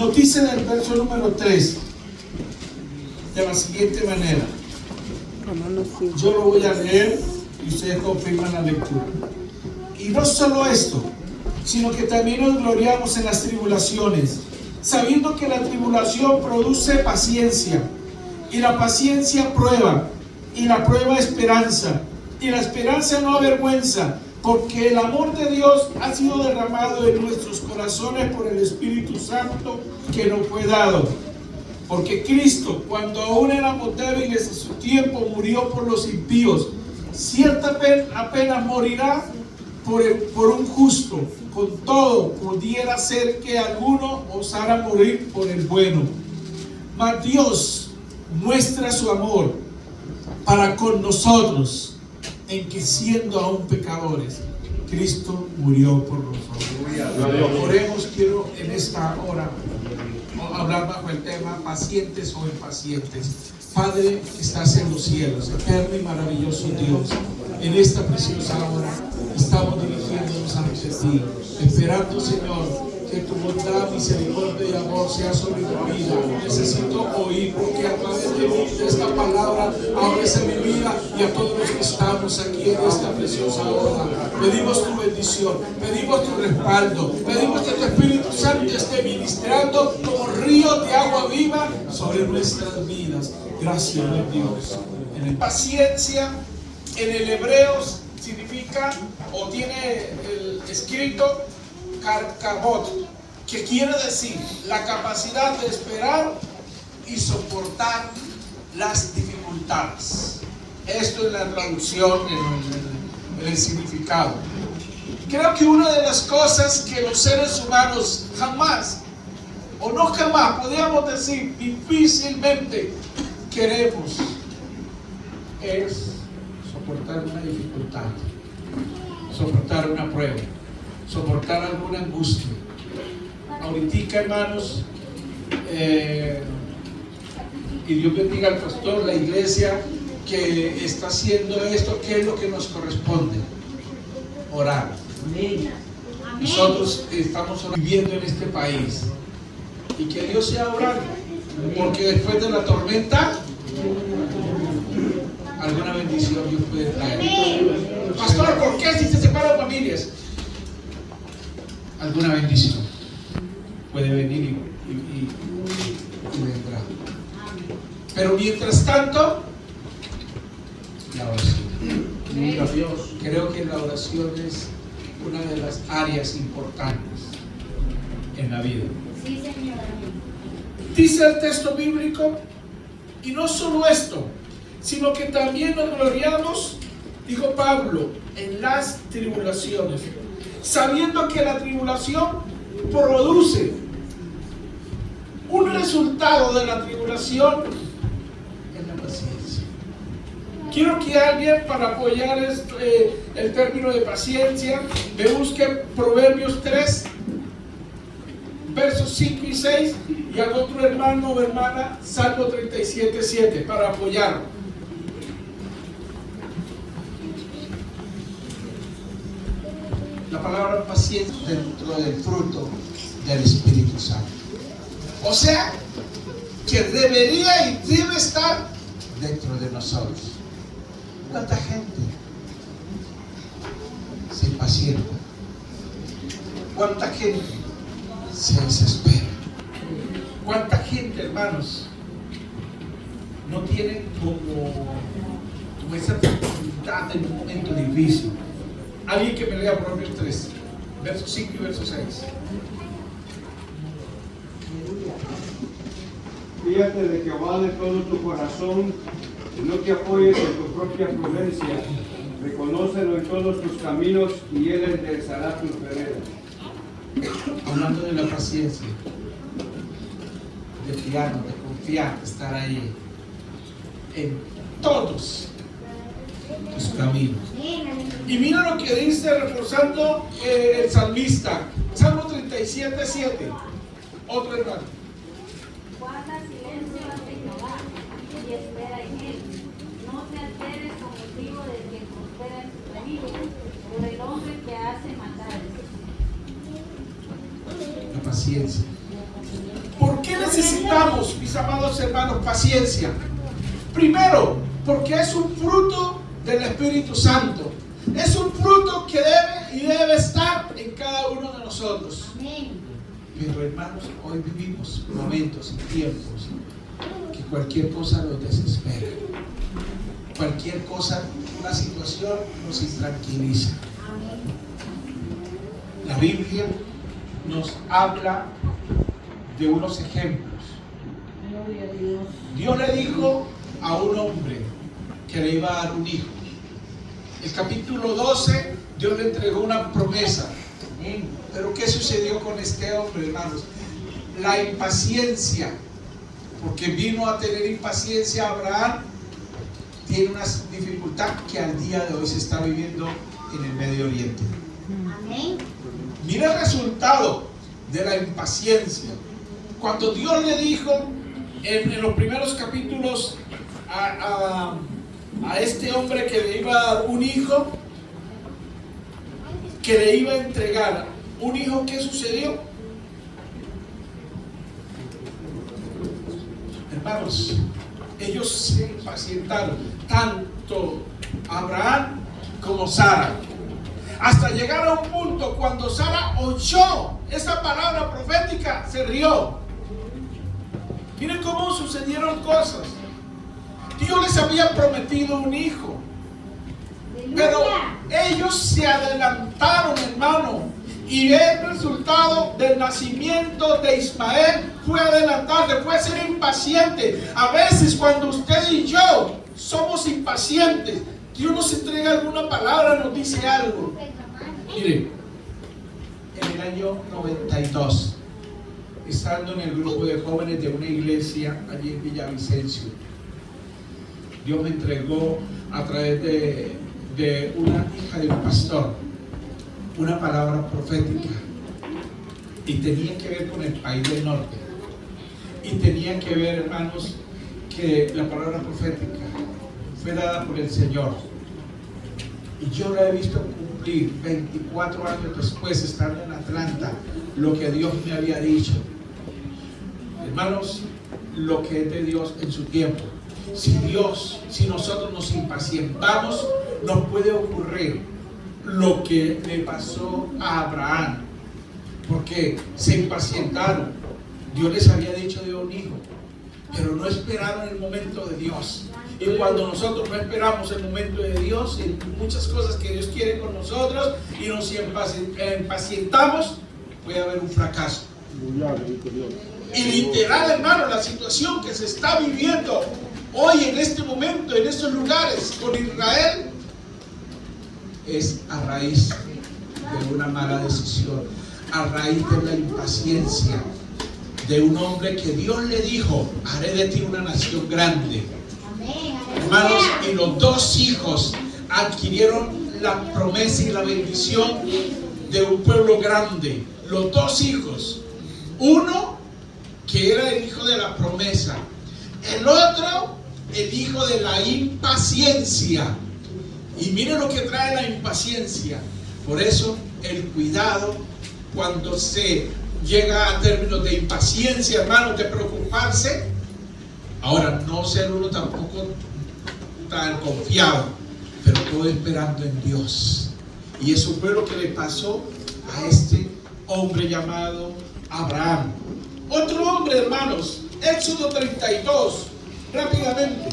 Nos dice en el verso número 3 de la siguiente manera. Yo lo voy a leer y ustedes confirman la lectura. Y no solo esto, sino que también nos gloriamos en las tribulaciones, sabiendo que la tribulación produce paciencia, y la paciencia prueba, y la prueba esperanza, y la esperanza no avergüenza, porque el amor de Dios ha sido derramado en nuestros corazones por el Espíritu Santo que nos fue dado. Porque Cristo, cuando aún éramos débiles a su tiempo, murió por los impíos. Cierta apenas morirá por un justo. Con todo, pudiera ser que alguno osara morir por el bueno. Mas Dios muestra su amor para con nosotros, en que siendo aún pecadores, Cristo murió por nosotros. Oremos. Quiero en esta hora hablar bajo el tema pacientes o impacientes. Padre que estás en los cielos, eterno y maravilloso Dios, en esta preciosa hora estamos dirigiéndonos ante ti, esperando, Señor, que tu bondad, misericordia y amor sea sobre mi vida. Necesito oír, porque a través de esta palabra hables en mi vida y a todos los que estamos aquí en esta preciosa hora. Pedimos tu bendición, pedimos tu respaldo, pedimos que tu Espíritu Santo esté ministrando como río de agua viva sobre nuestras vidas. Gracias, Dios. En paciencia, en el hebreo significa, o tiene el escrito, karkabot, que quiere decir la capacidad de esperar y soportar las dificultades. Esto es la traducción en el significado. Creo que una de las cosas que los seres humanos jamás, o no jamás, podríamos decir difícilmente queremos, es soportar una dificultad, soportar una prueba, soportar alguna angustia. Ahorita, hermanos, y Dios bendiga al pastor, la iglesia que está haciendo esto. ¿Qué es lo que nos corresponde? Orar. Nosotros estamos viviendo en este país, y que Dios sea orando, porque después de la tormenta alguna bendición Dios puede traer. Pastor, ¿por qué si se separan familias? Alguna bendición puede venir y vendrá. Pero mientras tanto, la oración. Creo que la oración es una de las áreas importantes en la vida. Sí, Señor. Dice el texto bíblico, y no solo esto, sino que también nos gloriamos, dijo Pablo, en las tribulaciones, sabiendo que la tribulación produce un resultado de la tribulación en la paciencia. Quiero que alguien, para apoyar el término de paciencia, me busque Proverbios 3, versos 5 y 6, y al otro hermano o hermana Salmo 37, 7, para apoyarlo. La palabra paciencia dentro del fruto del Espíritu Santo. O sea, que debería y debe estar dentro de nosotros. ¿Cuánta gente se impacienta? ¿Cuánta gente se desespera? ¿Cuánta gente, hermanos, no tiene como esa dificultad en un momento difícil? Alguien que me lea Proverbios 3, versos 5 y verso 6. Fíjate de Jehová de todo tu corazón, y no te apoyes en tu propia prudencia. Reconócelo en todos tus caminos, y Él enderezará tus veredas. Hablando de la paciencia, de fiarnos, de confiar, de estar ahí en todos tus caminos. Y mira lo que dice, reforzando el salmista, Salmo 37, 7. Otro hermano. Guarda silencio ante Jehová y espera en él. No te alteres con motivo de que prospera en su camino, por el hombre que hace maldades. La paciencia. necesitamos, mis amados hermanos, paciencia? Primero, porque es un fruto del Espíritu Santo. Es un fruto que debe estar en cada uno de nosotros. Pero hermanos, hoy vivimos momentos y tiempos que cualquier cosa nos desespera. Cualquier cosa, una situación nos intranquiliza. La Biblia nos habla de unos ejemplos. Dios le dijo a un hombre que le iba a dar un hijo. El capítulo 12, Dios le entregó una promesa. Pero ¿qué sucedió con este hombre, hermanos? La impaciencia, porque vino a tener impaciencia Abraham, tiene una dificultad que al día de hoy se está viviendo en el Medio Oriente. Amén. Mira el resultado de la impaciencia. Cuando Dios le dijo en los primeros capítulos a este hombre que le iba a dar un hijo, que le iba a entregar un hijo, ¿qué sucedió? Hermanos, ellos se impacientaron, tanto Abraham como Sara, hasta llegar a un punto cuando Sara oyó esa palabra profética, se rió. Miren cómo sucedieron cosas. Dios les había prometido un hijo, pero ellos se adelantaron, hermano, y el resultado del nacimiento de Ismael fue adelantarse, fue ser impaciente. A veces cuando usted y yo somos impacientes, Dios nos entrega alguna palabra, nos dice algo. Mire, en el año 92, estando en el grupo de jóvenes de una iglesia allí en Villavicencio, Dios me entregó a través de una hija de un pastor una palabra profética, y tenía que ver con el país del norte, y tenía que ver, hermanos, que la palabra profética fue dada por el Señor, y yo la he visto cumplir 24 años después, estando en Atlanta, lo que Dios me había dicho. Hermanos, lo que es de Dios en su tiempo. Si nosotros nos impacientamos, nos puede ocurrir lo que le pasó a Abraham, porque se impacientaron. Dios les había dicho de un hijo, pero no esperaron el momento de Dios. Y cuando nosotros no esperamos el momento de Dios, y muchas cosas que Dios quiere con nosotros, y nos impacientamos, puede haber un fracaso. Y literal, hermano, la situación que se está viviendo hoy en este momento, en estos lugares con Israel, es a raíz de una mala decisión, a raíz de la impaciencia de un hombre que Dios le dijo: haré de ti una nación grande. Hermanos, y los dos hijos adquirieron la promesa y la bendición de un pueblo grande. Los dos hijos, uno que era el hijo de la promesa, el otro el hijo de la impaciencia. Y miren lo que trae la impaciencia. Por eso el cuidado cuando se llega a términos de impaciencia, hermanos, de preocuparse. Ahora, no ser uno tampoco tan confiado, pero todo esperando en Dios. Y eso fue lo que le pasó a este hombre llamado Abraham. Otro hombre, hermanos, Éxodo 32, rápidamente.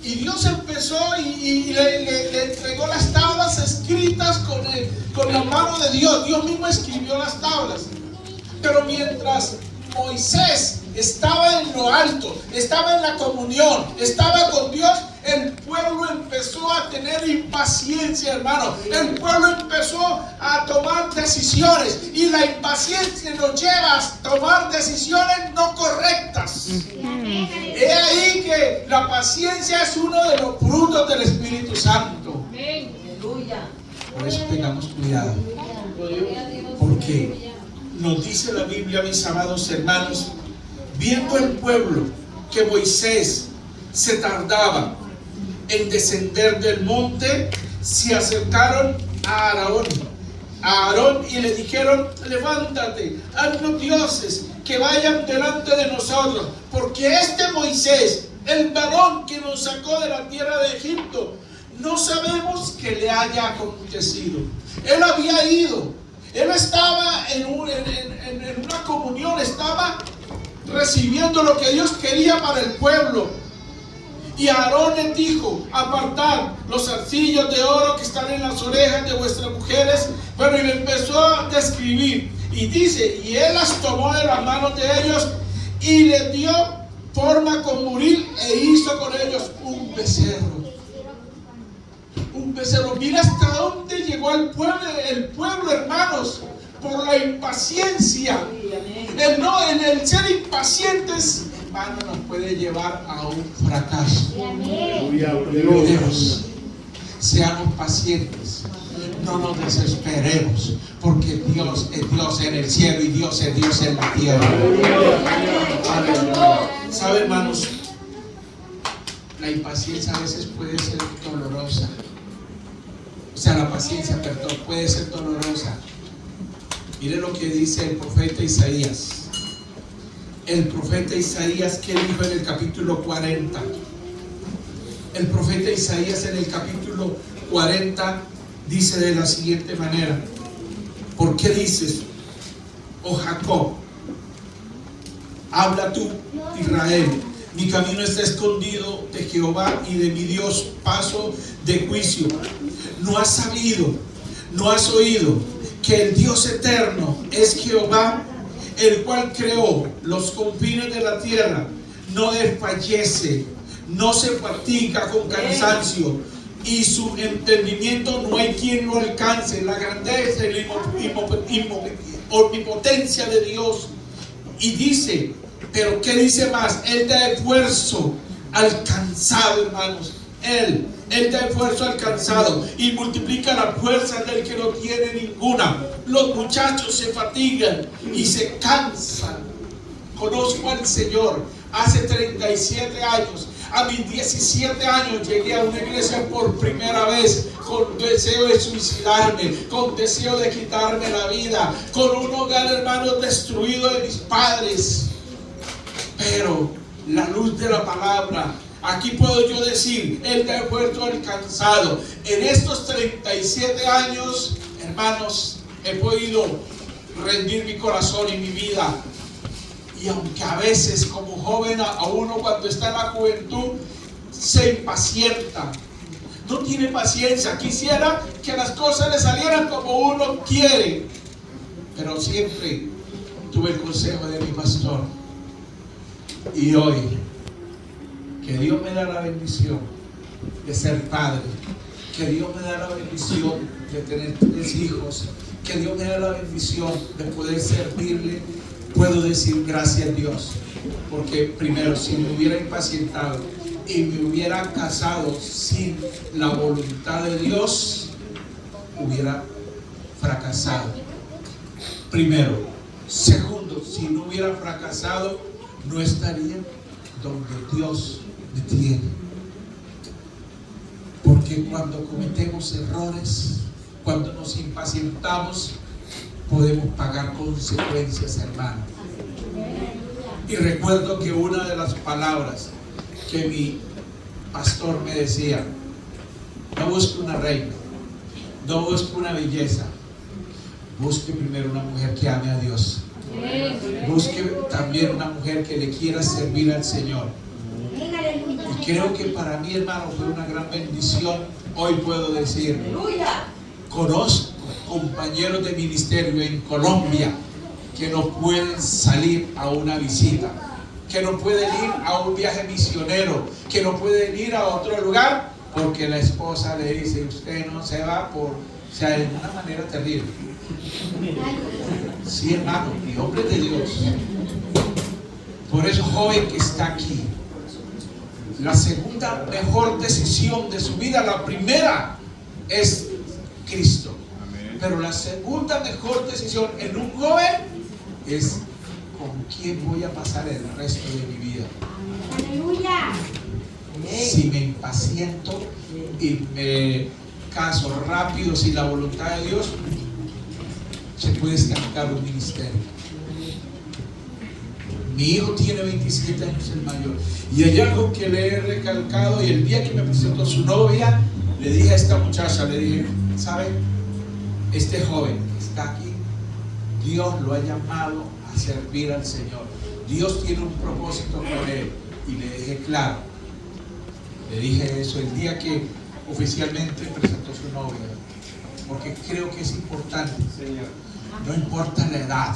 Y Dios empezó y le entregó las tablas escritas con la mano de Dios. Dios mismo escribió las tablas. Pero mientras Moisés estaba en lo alto, estaba en la comunión, estaba con Dios, el pueblo empezó a tener impaciencia, hermano. El pueblo empezó a tomar decisiones, y la impaciencia nos lleva a tomar decisiones no correctas. Es ahí que la paciencia es uno de los frutos del Espíritu Santo. Por eso tengamos cuidado, porque nos dice la Biblia, mis amados hermanos, viendo el pueblo que Moisés se tardaba en descender del monte, se acercaron a Aarón y le dijeron: levántate, haznos dioses que vayan delante de nosotros, porque este Moisés, el varón que nos sacó de la tierra de Egipto, no sabemos que le haya acontecido. Él había ido, él estaba en una comunión, estaba recibiendo lo que Dios quería para el pueblo. Y Aarón les dijo: apartad los zarcillos de oro que están en las orejas de vuestras mujeres. Bueno, y le empezó a describir. Y dice: y él las tomó de las manos de ellos y les dio forma con buril e hizo con ellos un becerro. Un becerro. Mira hasta dónde llegó el pueblo, hermanos, por la impaciencia. El ser impacientes, hermano, nos puede llevar a un fracaso. Cuidemos, seamos pacientes, no nos desesperemos, porque Dios es Dios en el cielo y Dios es Dios en la tierra. ¿Sabe, hermanos? La impaciencia a veces puede ser dolorosa. O sea, la paciencia, perdón, puede ser dolorosa. Mire lo que dice el profeta Isaías. El profeta Isaías, ¿qué dijo en el capítulo 40? El profeta Isaías en el capítulo 40 dice de la siguiente manera: ¿por qué dices, oh Jacob? Habla tú, Israel: mi camino está escondido de Jehová, y de mi Dios paso de juicio. ¿No has sabido, no has oído que el Dios eterno es Jehová, el cual creó los confines de la tierra? No desfallece, no se fatiga con cansancio, y su entendimiento no hay quien lo alcance. La grandeza y la omnipotencia de Dios. Y dice, pero ¿qué dice más? Él da esfuerzo al cansado, hermanos. Él da esfuerzo al cansado y multiplica las fuerzas del que no tiene ninguna. Los muchachos se fatigan y se cansan. Conozco al Señor hace 37 años. A mis 17 años llegué a una iglesia por primera vez, con deseo de suicidarme, con deseo de quitarme la vida, con un hogar, hermanos, destruido de mis padres. Pero la luz de la palabra, aquí puedo yo decir, Él da esfuerzo al cansado. En estos 37 años, hermanos, he podido rendir mi corazón y mi vida. Y aunque a veces como joven, a uno cuando está en la juventud, se impacienta, no tiene paciencia, quisiera que las cosas le salieran como uno quiere. Pero siempre tuve el consejo de mi pastor. Y hoy, que Dios me da la bendición de ser padre, que Dios me da la bendición de tener 3 hijos, que Dios me da la bendición de poder servirle, puedo decir gracias a Dios. Porque primero, si me hubiera impacientado y me hubiera casado sin la voluntad de Dios, hubiera fracasado. Primero. Segundo, si no hubiera fracasado, no estaría donde Dios me tiene. Porque cuando cometemos errores, cuando nos impacientamos, podemos pagar consecuencias, hermano. Y recuerdo que una de las palabras que mi pastor me decía: no busque una reina, no busque una belleza, busque primero una mujer que ame a Dios. Busque también una mujer que le quiera servir al Señor. Y creo que para mí, hermano, fue una gran bendición. Hoy puedo decir, conozco compañeros de ministerio en Colombia que no pueden salir a una visita, que no pueden ir a un viaje misionero, que no pueden ir a otro lugar porque la esposa le dice: usted no se va por... O sea, de una manera terrible. Sí, hermano, y hombre de Dios. Por eso, joven que está aquí, la segunda mejor decisión de su vida, la primera es Cristo. Pero la segunda mejor decisión en un joven es con quién voy a pasar el resto de mi vida. Aleluya. Si me impaciento y me caso rápido sin la voluntad de Dios, se puede estancar un ministerio. Mi hijo tiene 27 años, el mayor, y hay algo que le he recalcado, y el día que me presentó su novia, le dije a esta muchacha, le dije, ¿sabe? Este joven está aquí, Dios lo ha llamado a servir al Señor. Dios tiene un propósito con él. Y le dije claro, le dije eso el día que oficialmente presentó su novia, porque creo que es importante. Señor. No importa la edad.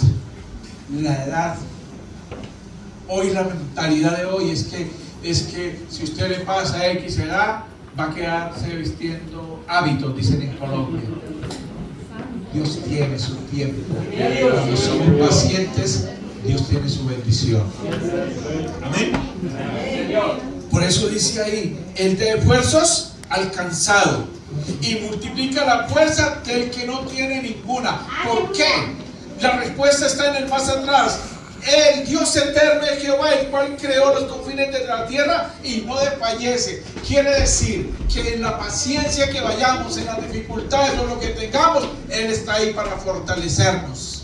Hoy la mentalidad de hoy es que si usted le pasa X edad, va a quedarse vistiendo hábitos, dicen en Colombia. Dios tiene su tiempo. Cuando somos pacientes, Dios tiene su bendición. Amén. Por eso dice ahí, Él da esfuerzos al cansado y multiplica la fuerza del que no tiene ninguna. ¿Por qué? La respuesta está en el más atrás. El Dios eterno es Jehová, el cual creó los confines de la tierra y no desfallece. Quiere decir que en la paciencia que vayamos, en las dificultades o lo que tengamos, Él está ahí para fortalecernos.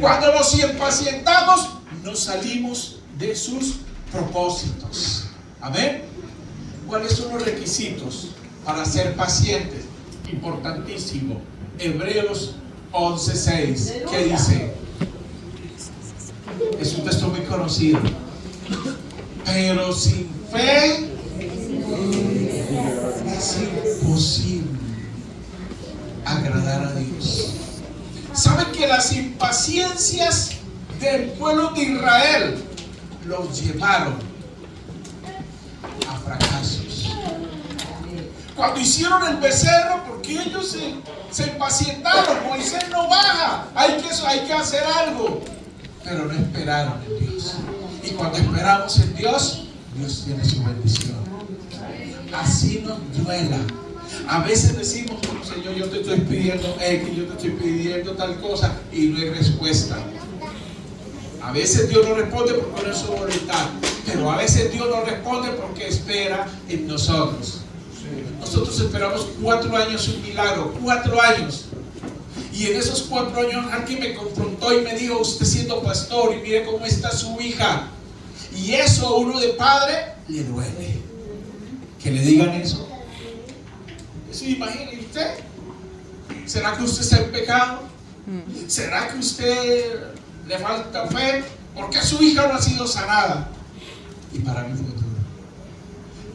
Cuando nos impacientamos, nos salimos de sus propósitos. Amén. ¿Cuáles son los requisitos para ser pacientes? Importantísimo. Hebreos 11:6. ¿Qué dice? Es un texto muy conocido. Pero sin fe es imposible agradar a Dios. ¿Saben que las impaciencias del pueblo de Israel los llevaron a fracasos? Cuando hicieron el becerro, porque ellos se impacientaron, Moisés no baja, hay que hacer algo. Pero no esperaron en Dios. Y cuando esperamos en Dios, Dios tiene su bendición. Así nos duela. A veces decimos, oh, Señor, yo te estoy pidiendo X, yo te estoy pidiendo tal cosa, y no hay respuesta. A veces Dios no responde porque no es su voluntad, pero a veces Dios no responde porque espera en nosotros. Nosotros esperamos 4 años un milagro, 4 años. Y en esos 4 años alguien me confrontó y me dijo, usted siendo pastor y mire cómo está su hija. Y eso a uno de padre le duele. Que le digan eso. Eso imagine usted. ¿Será que usted está en pecado? ¿Será que usted le falta fe? ¿Por qué su hija no ha sido sanada? Y para mí fue duro.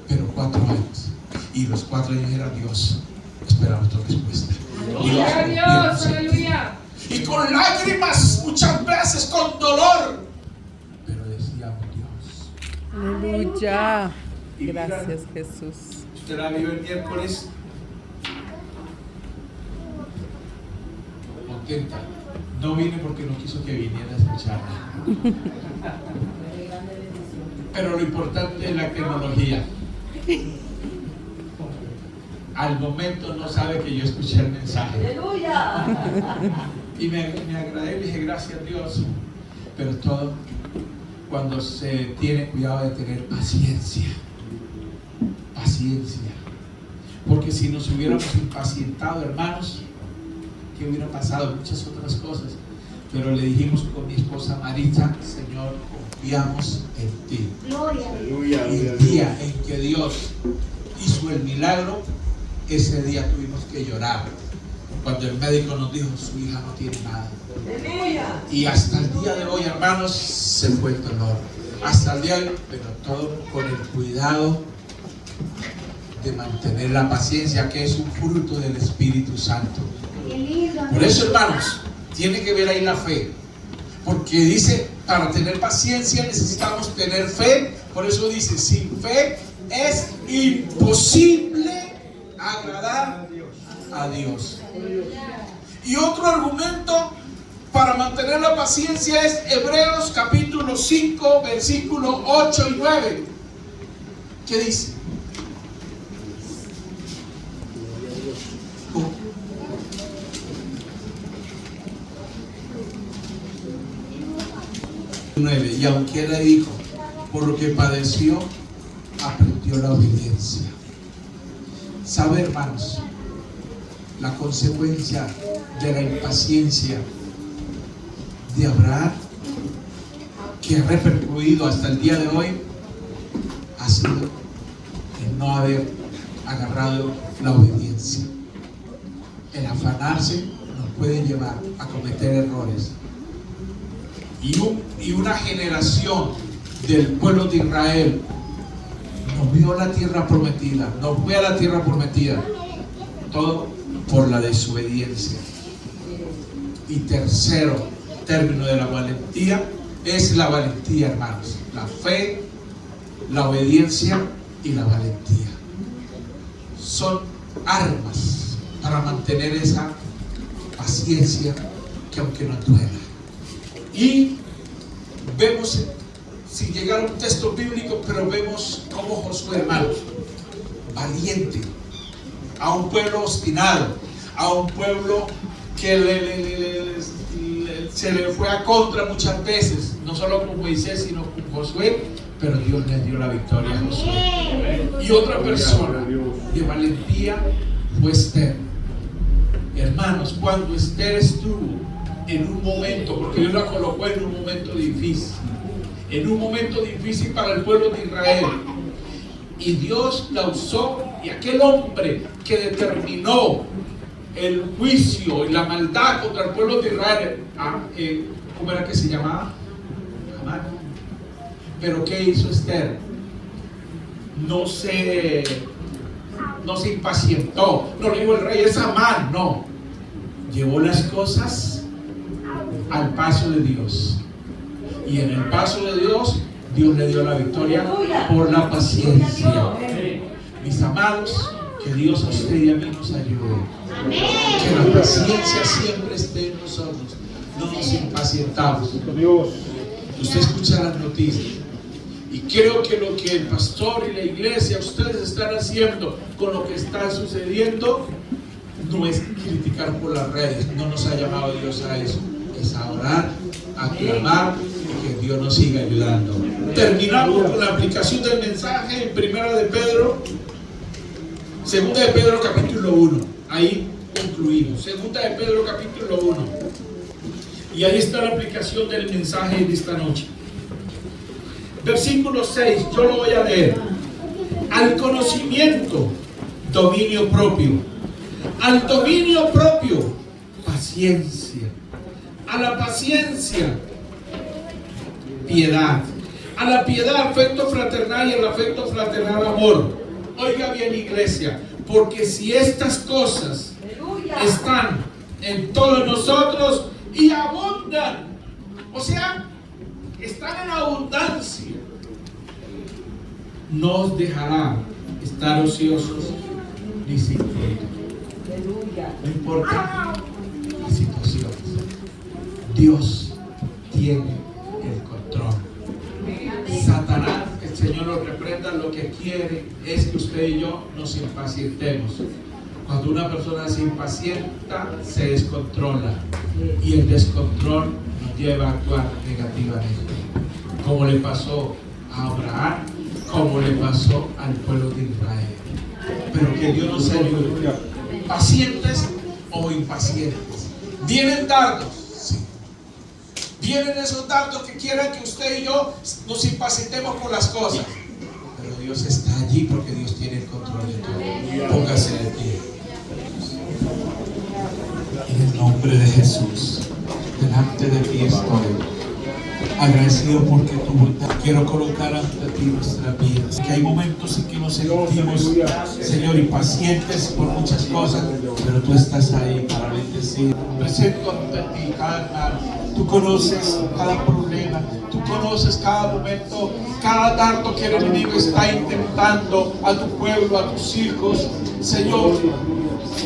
Pero 4 años. Y los 4 años era Dios. Esperamos tu respuesta. Gloria a Dios, aleluya. Y con lágrimas, muchas veces con dolor. Pero decíamos Dios. Aleluya. Y mira, Gracias, Jesús. usted la vio el miércoles. Contenta. No vine porque no quiso que viniera a escucharla. Pero lo importante es la tecnología. Al momento no sabe que yo escuché el mensaje. ¡Aleluya! Y me agradé y dije, gracias a Dios. Pero todo cuando se tiene cuidado de tener paciencia. Paciencia. Porque si nos hubiéramos impacientado, hermanos, ¿qué hubiera pasado? Muchas otras cosas. Pero le dijimos con mi esposa Marita, Señor, confiamos en ti. Gloria. Y el día en que Dios hizo el milagro, ese día tuvimos que llorar cuando el médico nos dijo, su hija no tiene nada. ¡Aleluya! Y hasta el día de hoy, hermanos, se fue el dolor. Hasta el día de hoy, pero todo con el cuidado de mantener la paciencia, que es un fruto del Espíritu Santo. Por eso, hermanos, tiene que ver ahí la fe. Porque dice, para tener paciencia necesitamos tener fe. Por eso dice, sin fe es imposible agradar a Dios. Y otro argumento para mantener la paciencia es Hebreos capítulo 5, versículos 8 y 9. ¿Qué dice? Y aunque él le dijo, por lo que padeció, aprendió la obediencia. ¿Sabe, hermanos? La consecuencia de la impaciencia de Abraham que ha repercutido hasta el día de hoy ha sido el no haber agarrado la obediencia. El afanarse nos puede llevar a cometer errores. Y una generación del pueblo de Israel no vio la tierra prometida, no fue a la tierra prometida, todo por la desobediencia. Y tercero término de la valentía es la valentía, hermanos, la fe, la obediencia y la valentía son armas para mantener esa paciencia que aunque nos duela. Y vemos, sin llegar a un texto bíblico, pero vemos como Josué, hermanos, valiente, a un pueblo obstinado, a un pueblo que se le fue a contra muchas veces, no solo con Moisés, sino con Josué, pero Dios le dio la victoria a Josué. Y otra persona de valentía fue Esther. Hermanos, cuando Esther estuvo en un momento, porque Dios la colocó en un momento difícil para el pueblo de Israel, y Dios la usó, y aquel hombre que determinó el juicio y la maldad contra el pueblo de Israel, ¿cómo era que se llamaba? Amán. Pero ¿qué hizo Esther? No se impacientó, no le dijo el rey es Amán, no, llevó las cosas al paso de Dios, y en el paso de Dios, Dios le dio la victoria por la paciencia. Mis amados, que Dios a usted y a mí nos ayude. Que la paciencia siempre esté en nosotros. No nos impacientamos. Usted escucha las noticias y creo que lo que el pastor y la iglesia, ustedes están haciendo con lo que está sucediendo, no es criticar por las redes. No nos ha llamado Dios a eso. Es a orar, a clamar y que Dios nos siga ayudando. Terminamos con la aplicación del mensaje en Primera de Pedro, Segunda de Pedro capítulo 1. Ahí concluimos. Segunda de Pedro capítulo 1. Y ahí está la aplicación del mensaje de esta noche. Versículo 6, yo lo voy a leer. Al conocimiento, dominio propio. Al dominio propio, paciencia. A la paciencia, piedad. A la piedad, afecto fraternal, y al afecto fraternal, amor. Oiga bien, iglesia, porque si estas cosas están en todos nosotros y abundan, o sea, están en abundancia, no os dejará estar ociosos ni sin fruto. No importa las situaciones, Dios tiene el control. Satanás, el Señor lo reprenda, lo que quiere es que usted y yo nos impacientemos. Cuando una persona se impacienta, se descontrola, y el descontrol nos lleva a actuar negativamente, como le pasó a Abraham, como le pasó al pueblo de Israel. Pero que Dios nos ayude. Pacientes o impacientes. Vienen dardos, sí. Vienen esos dardos que quieren que usted y yo nos impacientemos por las cosas. Pero Dios está allí porque Dios tiene el control de todo. Póngase de pie. En el nombre de Jesús, delante de ti estoy. Agradecido porque tu bondad. Quiero colocar ante ti nuestras vidas. Que hay momentos en que nos sentimos, Señor, impacientes por muchas cosas, pero tú estás ahí para bendecir. Presento ante ti cada hermano. Tú conoces cada problema, tú conoces cada momento, cada dardo que el enemigo está intentando a tu pueblo, a tus hijos, Señor,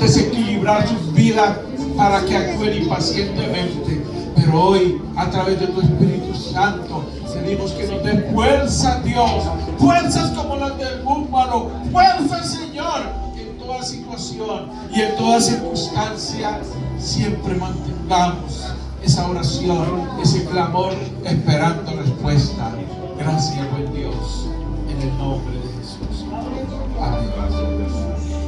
desequilibrar sus vidas para que actúen impacientemente. Pero hoy, a través de tu Espíritu Santo, pedimos que nos dé fuerza, Dios, fuerzas como las del búfalo, fuerzas, Señor, en toda situación y en toda circunstancia, siempre mantengamos esa oración, ese clamor, esperando respuesta. Gracias, buen Dios, en el nombre de